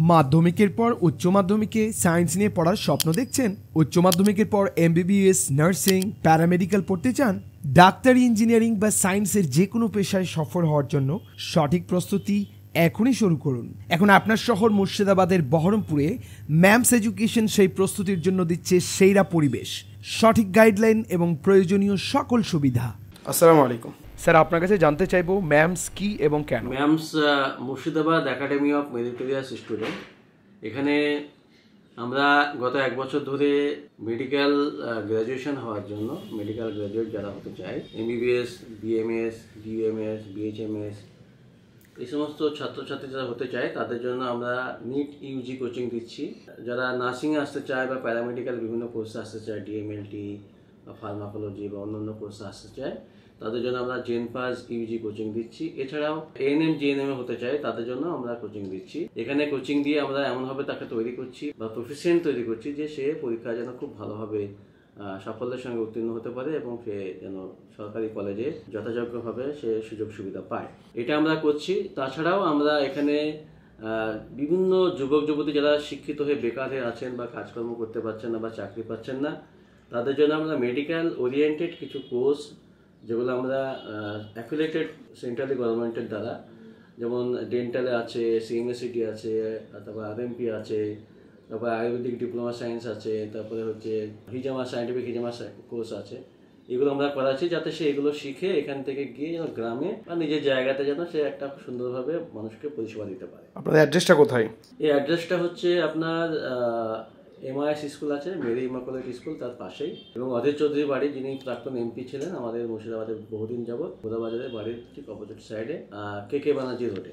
মাধ্যমিকের পর উচ্চ মাধ্যমিকে সায়েন্স নিয়ে পড়ার স্বপ্ন দেখছেন? উচ্চ মাধ্যমিকের পর এমবিবিএস, নার্সিং, প্যারামেডিক্যাল পড়তে চান? ডাক্তারি, ইঞ্জিনিয়ারিং বা সায়েন্সের যে কোনো পেশায় সফল হওয়ার জন্য সঠিক প্রস্তুতি এখনই শুরু করুন। এখন আপনার শহর মুর্শিদাবাদের বহরমপুরে ম্যামস এডুকেশন সেই প্রস্তুতির জন্য দিচ্ছে সেরা পরিবেশ, সঠিক গাইডলাইন এবং প্রয়োজনীয় সকল সুবিধা। আসসালামু আলাইকুম স্যার, আপনার কাছে জানতে চাইবো ম্যামস কি এবং কেন? MAMS Murshidabad academy of meritorious student. এখানে আমরা গত 1 বছর ধরে মেডিকেল গ্র্যাজুয়েশন হওয়ার জন্য, মেডিকেল গ্র্যাজুয়েট যারা হতে চায়, এমবিবিএস, বিএমএস, ডিএমএস, বিএইচএমএস, এই সমস্ত ছাত্রছাত্রী যারা হতে চায় তাদের জন্য আমরা নিট ইউজি কোচিং দিচ্ছি। যারা নার্সিংয়ে আসতে চায় বা প্যারামেডিক্যাল বিভিন্ন কোর্সে আসতে চায়, ডিএমএলটি বা ফার্মাকোলজি বা অন্যান্য কোর্সে আসতে চায়, তাদের জন্য আমরা জেনপাস ইউজি কোচিং দিচ্ছি। এছাড়াও এএনএম জিএনএম হতে চায় তাদের জন্য আমরা কোচিং দিচ্ছি। এখানে কোচিং দিয়ে আমরা এমনভাবে তাকে তৈরি করছি বা প্রফেশন তৈরি করছি যে সে পরীক্ষায় যেন খুব ভালোভাবে সাফল্যের সঙ্গে উত্তীর্ণ হতে পারে এবং সে যেন সরকারি কলেজে যথাযোগ্যভাবে সে সুযোগ সুবিধা পায়, এটা আমরা করছি। তাছাড়াও আমরা এখানে বিভিন্ন যুবক যুবতী যারা শিক্ষিত হয়ে বেকার হয়ে আছেন বা কাজকর্ম করতে পারছেন না বা চাকরি পাচ্ছেন না, তাদের জন্য আমরা মেডিকেল ওরিয়েন্টেড কিছু কোর্স, যেগুলো আমরা অ্যাফিলিয়েটেড সেন্ট্রালি গভর্নমেন্টের দ্বারা, যেমন ডেন্টালে আছে, সিএমএসিটি আছে, তারপর আরএমপি আছে, তারপর আয়ুর্বেদিক ডিপ্লোমা সায়েন্স আছে, তারপরে হচ্ছে হিজামা, সায়েন্টিফিক হিজামা কোর্স আছে। এগুলো আমরা করাচ্ছি যাতে সে এগুলো শিখে এখান থেকে গিয়ে যেন গ্রামে বা নিজের জায়গাতে যেন সে একটা সুন্দরভাবে মানুষকে পরিষেবা দিতে পারে। আপনাদের অ্যাড্রেসটা কোথায়? এই অ্যাড্রেসটা হচ্ছে আপনার MIS স্কুল আছে, মেরি ইমাকুলেট স্কুল, তার পাশেই। এবং অধীর চৌধুরী বাড়ি, যিনি প্রাক্তন এমপি ছিলেন আমাদের মুর্শিদাবাদের বহুদিন যাবৎ, গোদাবাজারের বাড়ির ঠিক অপোজিট সাইডে, KK ব্যানার্জি রোডে।